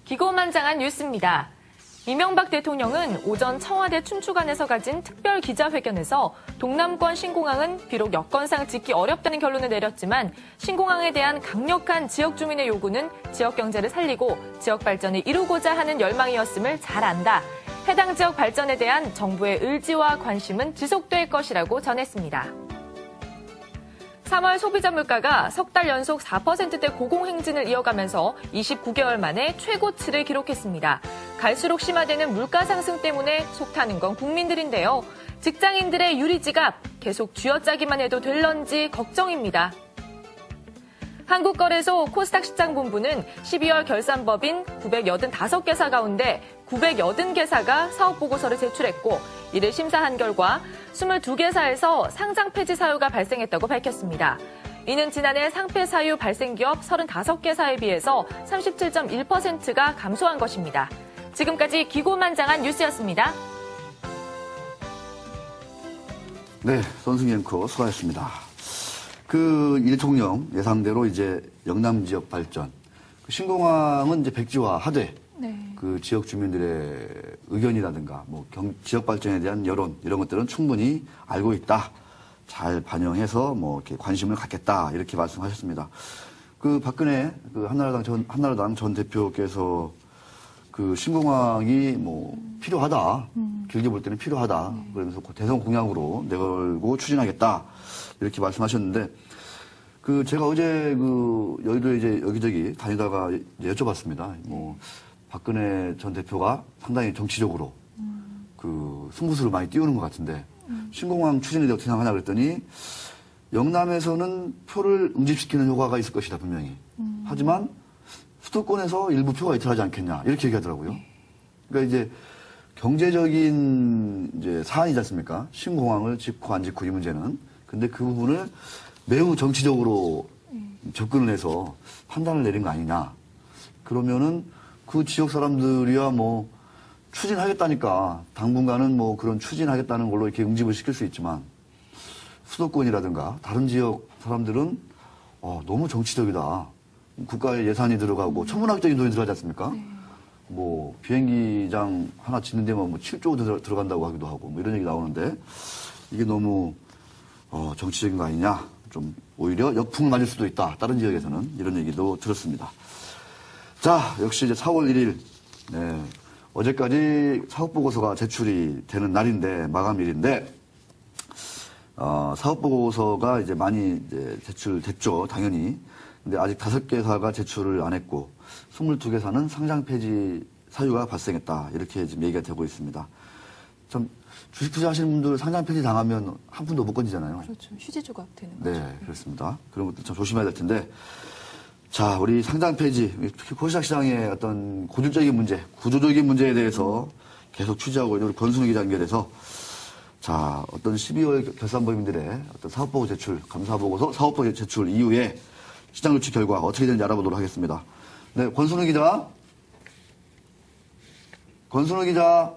기고만장한 뉴스입니다. 이명박 대통령은 오전 청와대 춘추관에서 가진 특별 기자회견에서 동남권 신공항은 비록 여건상 짓기 어렵다는 결론을 내렸지만 신공항에 대한 강력한 지역 주민의 요구는 지역 경제를 살리고 지역 발전을 이루고자 하는 열망이었음을 잘 안다. 해당 지역 발전에 대한 정부의 의지와 관심은 지속될 것이라고 전했습니다. 3월 소비자 물가가 석 달 연속 4%대 고공행진을 이어가면서 29개월 만에 최고치를 기록했습니다. 갈수록 심화되는 물가 상승 때문에 속 타는 건 국민들인데요. 직장인들의 유리지갑 계속 쥐어짜기만 해도 될런지 걱정입니다. 한국거래소 코스닥 시장본부는 12월 결산법인 985개사 가운데 980개사가 사업보고서를 제출했고 이를 심사한 결과 22개사에서 상장 폐지 사유가 발생했다고 밝혔습니다. 이는 지난해 상폐 사유 발생 기업 35개사에 비해서 37.1%가 감소한 것입니다. 지금까지 기고만장한 뉴스였습니다. 네, 손승희 앵커 수고하셨습니다. 이 대통령 예상대로 이제 영남 지역 발전, 신공항은 이제 백지화하되 그 지역 주민들의 의견이라든가 지역 발전에 대한 여론 이런 것들은 충분히 알고 있다. 잘 반영해서 이렇게 관심을 갖겠다 이렇게 말씀하셨습니다. 박근혜 한나라당 전 대표께서 신공항이 필요하다. 길게 볼 때는 필요하다. 그러면서 대선 공약으로 내걸고 추진하겠다. 이렇게 말씀하셨는데, 제가 어제 여의도에 이제 여기저기 다니다가 이제 여쭤봤습니다. 박근혜 전 대표가 상당히 정치적으로 승부수를 많이 띄우는 것 같은데, 신공항 추진에 대해 어떻게 생각하냐 그랬더니, 영남에서는 표를 응집시키는 효과가 있을 것이다, 분명히. 하지만, 수도권에서 일부 표가 이탈하지 않겠냐, 이렇게 얘기하더라고요. 그러니까 이제, 경제적인 이제 사안이지 않습니까? 신공항을 짓고 안 짓고 이 문제는. 근데 그 부분을 매우 정치적으로 접근을 해서 판단을 내린 거 아니냐. 그러면은 그 지역 사람들이야 추진하겠다니까 당분간은 그런 추진하겠다는 걸로 이렇게 응집을 시킬 수 있지만 수도권이라든가 다른 지역 사람들은 너무 정치적이다. 국가의 예산이 들어가고 천문학적인 돈이 들어가지 않습니까? 비행기장 하나 짓는 데만 7조 들어간다고 하기도 하고 이런 얘기 나오는데 이게 너무 정치적인 거 아니냐. 좀 오히려 역풍을 맞을 수도 있다. 다른 지역에서는 이런 얘기도 들었습니다. 자, 역시 이제 4월 1일. 네. 어제까지 사업보고서가 제출이 되는 날인데, 마감일인데, 사업보고서가 이제 많이 이제 제출됐죠. 당연히. 근데 아직 5개사가 제출을 안 했고, 22개사는 상장 폐지 사유가 발생했다. 이렇게 지금 얘기가 되고 있습니다. 참, 주식 투자하시는 분들 상장 폐지 당하면 한 푼도 못 건지잖아요. 그렇죠. 휴지 조각 되는 거죠. 네, 그렇습니다. 그런 것도 참 조심해야 될 텐데. 자, 우리 상장 폐지, 특히 코스닥 시장의 어떤 고질적인 문제, 구조적인 문제에 대해서 계속 취재하고 있는 우리 권순우 기자 연결해서 자, 어떤 12월 결산법인들의 어떤 사업보고 제출, 감사보고서, 사업보고 제출 이후에 시장 조치 결과 어떻게 되는지 알아보도록 하겠습니다. 네, 권순우 기자. 권순우 기자.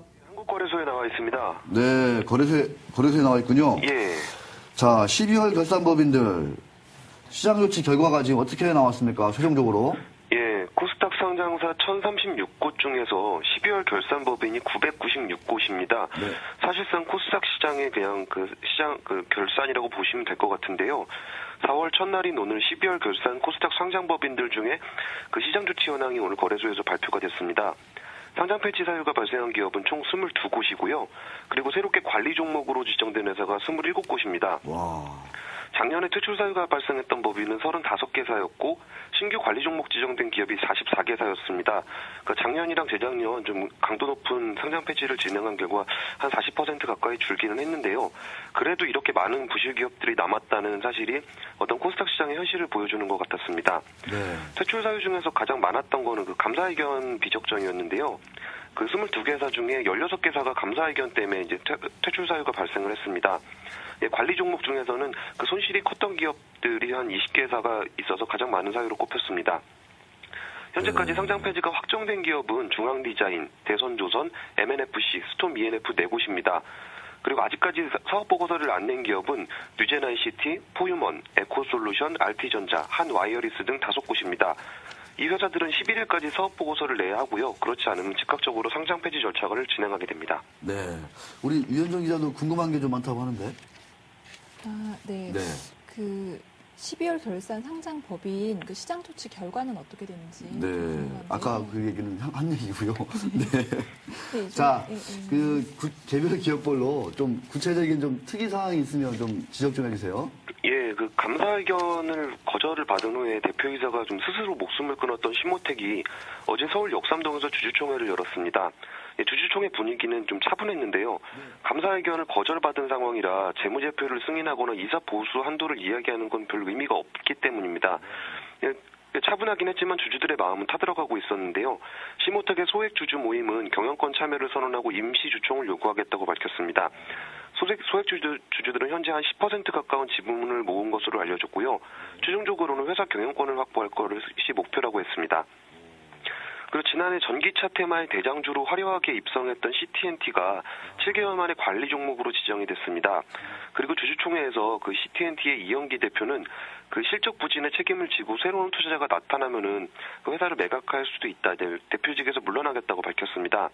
거래소에 나와 있습니다. 네, 거래소에 나와 있군요. 예. 자, 12월 결산법인들 시장 조치 결과가 지금 어떻게 나왔습니까? 최종적으로? 예, 코스닥 상장사 1036곳 중에서 12월 결산법인이 996곳입니다. 네. 사실상 코스닥 시장의 그냥 시장 결산이라고 보시면 될 것 같은데요. 4월 첫날인 오늘 12월 결산 코스닥 상장법인들 중에 시장 조치 현황이 오늘 거래소에서 발표가 됐습니다. 상장 폐지 사유가 발생한 기업은 총 22곳이고요. 그리고 새롭게 관리 종목으로 지정된 회사가 27곳입니다. 와. 작년에 퇴출 사유가 발생했던 법인은 35개사였고 신규 관리 종목 지정된 기업이 44개사였습니다. 작년이랑 재작년 좀 강도 높은 상장 폐지를 진행한 결과 한 40% 가까이 줄기는 했는데요. 그래도 이렇게 많은 부실 기업들이 남았다는 사실이 어떤 코스닥 시장의 현실을 보여주는 것 같았습니다. 네. 퇴출 사유 중에서 가장 많았던 거는 감사의견 비적정이었는데요. 22개사 중에 16개사가 감사의견 때문에 이제 퇴출 사유가 발생을 했습니다. 예, 관리 종목 중에서는 손실이 컸던 기업들이 한 20개사가 있어서 가장 많은 사유로 꼽혔습니다. 현재까지 상장 폐지가 확정된 기업은 중앙디자인, 대선조선, MNFC, 스톰 ENF 4곳입니다. 그리고 아직까지 사업보고서를 안 낸 기업은 뉴젠ICT, 포유먼, 에코솔루션, RT전자, 한와이어리스 등 5곳입니다. 이 회사들은 11일까지 사업 보고서를 내야 하고요. 그렇지 않으면 즉각적으로 상장 폐지 절차를 진행하게 됩니다. 네. 우리 유현정 기자도 궁금한 게 좀 많다고 하는데. 네. 네. 그 12월 결산 상장 법인 그 시장 조치 결과는 어떻게 되는지. 네. 궁금한데요. 아까 그 얘기는 한 얘기고요. 네. 네, 자, 예, 예. 개별 기업별로 좀 구체적인 좀 특이사항이 있으면 좀 지적 좀 해주세요. 예, 그 감사의견을 거절을 받은 후에 대표이사가 좀 스스로 목숨을 끊었던 신모택이 어제 서울 역삼동에서 주주총회를 열었습니다. 예, 주주총회 분위기는 좀 차분했는데요. 감사의견을 거절받은 상황이라 재무제표를 승인하거나 이사 보수 한도를 이야기하는 건 별 의미가 없기 때문입니다. 예, 차분하긴 했지만 주주들의 마음은 타들어가고 있었는데요. 신모택의 소액 주주 모임은 경영권 참여를 선언하고 임시 주총을 요구하겠다고 밝혔습니다. 소액 주주들은 현재 한 10% 가까운 지분을 모은 것으로 알려졌고요. 최종적으로는 회사 경영권을 확보할 것이 목표라고 했습니다. 그리고 지난해 전기차 테마의 대장주로 화려하게 입성했던 CT&T가 7개월 만에 관리 종목으로 지정이 됐습니다. 그리고 주주총회에서 그 CT&T의 이영기 대표는 그 실적 부진의 책임을 지고 새로운 투자자가 나타나면은 그 회사를 매각할 수도 있다. 대표직에서 물러나겠다고 밝혔습니다.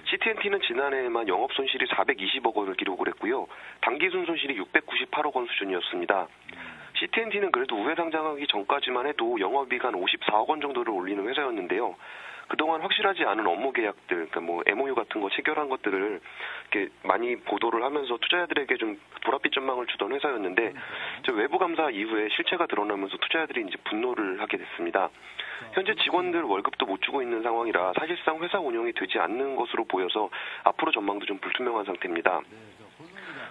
CT&T는 지난해에만 영업 손실이 420억 원을 기록을 했고요. 당기순 손실이 698억 원 수준이었습니다. CT&T는 그래도 우회 상장하기 전까지만 해도 영업이익 한 54억 원 정도를 올리는 회사였는데요. 그동안 확실하지 않은 업무 계약들, 그러니까 뭐 MOU 같은 거 체결한 것들을 이렇게 많이 보도를 하면서 투자자들에게 좀 불합리 전망을 주던 회사였는데 외부 감사 이후에 실체가 드러나면서 투자자들이 이제 분노를 하게 됐습니다. 현재 직원들 월급도 못 주고 있는 상황이라 사실상 회사 운영이 되지 않는 것으로 보여서 앞으로 전망도 좀 불투명한 상태입니다.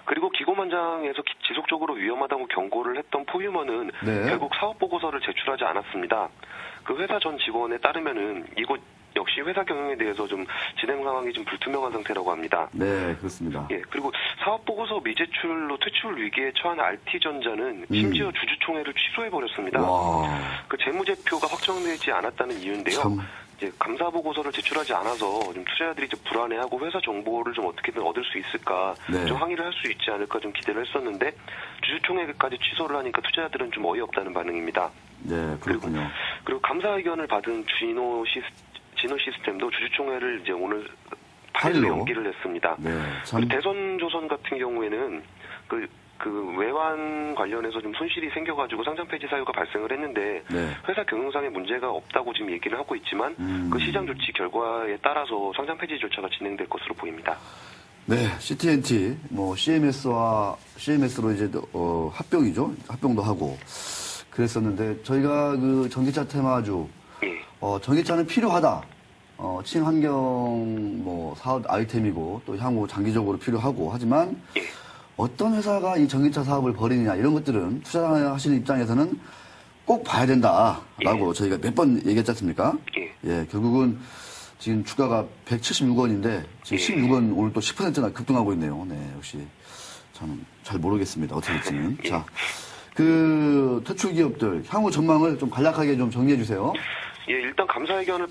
그리고 기고만장에서 지속적으로 위험하다고 경고를 했던 포유머는 결국 사업 보고서를 제출하지 않았습니다. 그 회사 전 직원에 따르면은 이곳 역시 회사 경영에 대해서 좀 진행 상황이 좀 불투명한 상태라고 합니다. 네, 그렇습니다. 예, 그리고 사업 보고서 미제출로 퇴출 위기에 처한 RT전자는 심지어 주주총회를 취소해 버렸습니다. 그 재무제표가 확정되지 않았다는 이유인데요. 이제 감사 보고서를 제출하지 않아서 좀 투자자들이 이제 불안해하고 회사 정보를 좀 어떻게든 얻을 수 있을까, 좀 항의를 할 수 있지 않을까 좀 기대를 했었는데 주주총회까지 취소를 하니까 투자자들은 좀 어이없다는 반응입니다. 네, 그렇군요. 그리고 감사 의견을 받은 진호 시스템도 주주총회를 이제 오늘 8일로 연기를 했습니다. 네, 그리고 대선조선 같은 경우에는 그 외환 관련해서 좀 손실이 생겨가지고 상장 폐지 사유가 발생을 했는데 회사 경영상에 문제가 없다고 지금 얘기를 하고 있지만 그 시장 조치 결과에 따라서 상장 폐지 절차가 진행될 것으로 보입니다. 네, CT&T 뭐 CMS로 이제 합병도 하고 그랬었는데 저희가 그 전기차 테마주 전기차는 필요하다. 친환경 뭐 사업 아이템이고 또 향후 장기적으로 필요하고 하지만 어떤 회사가 이 전기차 사업을 벌이느냐 이런 것들은 투자하시는 입장에서는 꼭 봐야 된다라고 저희가 몇 번 얘기했지 않습니까? 예, 결국은 지금 주가가 176원인데 지금 16원 오늘 또 10%나 급등하고 있네요. 네, 역시 저는 잘 모르겠습니다. 어떻게 될지는. 자, 그 퇴출 기업들 향후 전망을 좀 간략하게 좀 정리해 주세요. 예, 일단 감사의견을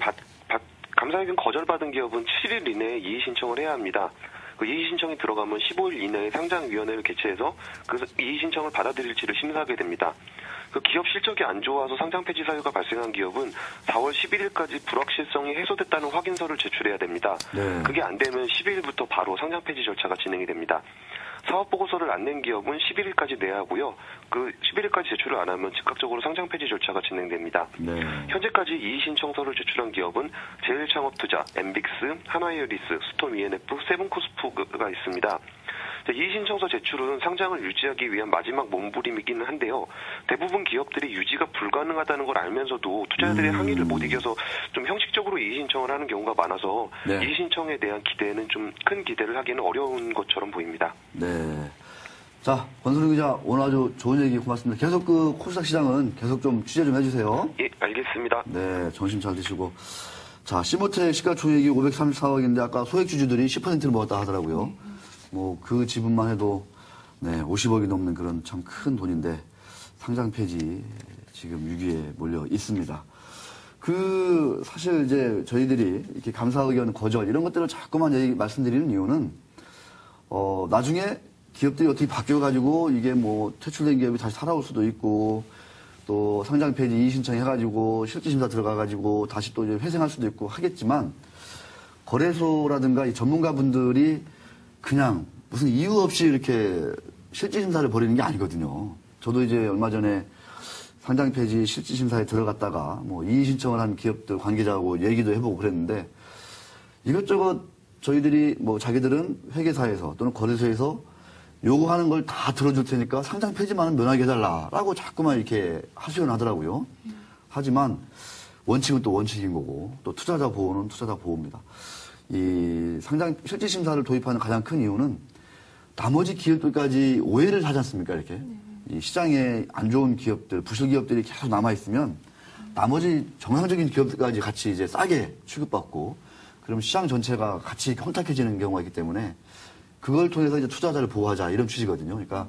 감사의견 거절받은 기업은 7일 이내에 이의 신청을 해야 합니다. 그 이의 신청이 들어가면 15일 이내에 상장위원회를 개최해서 그 이의 신청을 받아들일지를 심사하게 됩니다. 그 기업 실적이 안 좋아서 상장 폐지 사유가 발생한 기업은 4월 11일까지 불확실성이 해소됐다는 확인서를 제출해야 됩니다. 그게 안 되면 12일부터 바로 상장 폐지 절차가 진행이 됩니다. 사업 보고서를 안 낸 기업은 11일까지 내야 하고요. 그 11일까지 제출을 안 하면 즉각적으로 상장 폐지 절차가 진행됩니다. 현재까지 이의 신청서를 제출한 기업은 제일창업투자, 엠빅스, 하나이어리스, 스톰 ENF, 세븐코스프가 있습니다. 이의 신청서 제출은 상장을 유지하기 위한 마지막 몸부림이기는 한데요. 대부분 기업들이 유지가 불가능하다는 걸 알면서도 투자자들의 항의를 못 이겨서 좀 형식적으로 이의 신청을 하는 경우가 많아서 이의 신청에 대한 기대는 좀 큰 기대를 하기는 어려운 것처럼 보입니다. 네. 자, 권순우 기자 오늘 아주 좋은 얘기 고맙습니다. 계속 그 코스닥 시장은 계속 좀 취재 좀 해주세요. 예, 알겠습니다. 네, 점심 잘 드시고. 자, 시모텍 시가총액이 534억인데 아까 소액주주들이 10%를 먹었다 하더라고요. 뭐 그 지분만 해도 50억이 넘는 그런 참 큰 돈인데 상장 폐지 지금 위기에 몰려 있습니다. 그 사실 이제 저희들이 이렇게 감사 의견 거절 이런 것들을 자꾸만 말씀드리는 이유는 나중에 기업들이 어떻게 바뀌어가지고 이게 뭐 퇴출된 기업이 다시 살아올 수도 있고 또 상장 폐지 이의 신청해가지고 실질 심사 들어가가지고 다시 또 이제 회생할 수도 있고 하겠지만 거래소라든가 이 전문가분들이 그냥 무슨 이유 없이 이렇게 실질 심사를 벌이는 게 아니거든요. 저도 이제 얼마 전에 상장 폐지 실질 심사에 들어갔다가 뭐 이의 신청을 한 기업들 관계자하고 얘기도 해보고 그랬는데 이것저것 저희들이 뭐 자기들은 회계사에서 또는 거래소에서 요구하는 걸 다 들어줄 테니까 상장 폐지만은 면하게 해달라라고 자꾸만 이렇게 하소연 하더라고요. 하지만 원칙은 또 원칙인 거고 또 투자자 보호는 투자자 보호입니다. 이 상장 실질 심사를 도입하는 가장 큰 이유는 나머지 기업들까지 오해를 하지 않습니까? 이렇게 이 시장에 안 좋은 기업들, 부실 기업들이 계속 남아 있으면 나머지 정상적인 기업들까지 같이 이제 싸게 취급받고 그럼 시장 전체가 같이 혼탁해지는 경우가 있기 때문에 그걸 통해서 이제 투자자를 보호하자 이런 취지거든요. 그러니까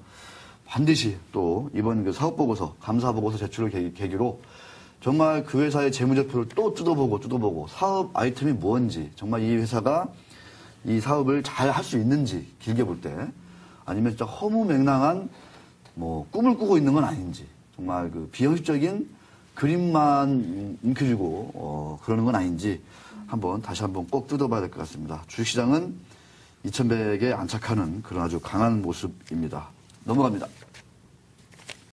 반드시 또 이번 그 사업보고서, 감사보고서 제출을 계기로 정말 그 회사의 재무제표를 또 뜯어보고 사업 아이템이 뭔지 정말 이 회사가 이 사업을 잘 할 수 있는지 길게 볼 때 아니면 진짜 허무맹랑한 뭐 꿈을 꾸고 있는 건 아닌지 정말 그 비현실적인 그림만 움켜쥐고 그러는 건 아닌지 다시 한번 꼭 뜯어봐야 될 것 같습니다. 주식시장은 2100에 안착하는 그런 아주 강한 모습입니다. 넘어갑니다.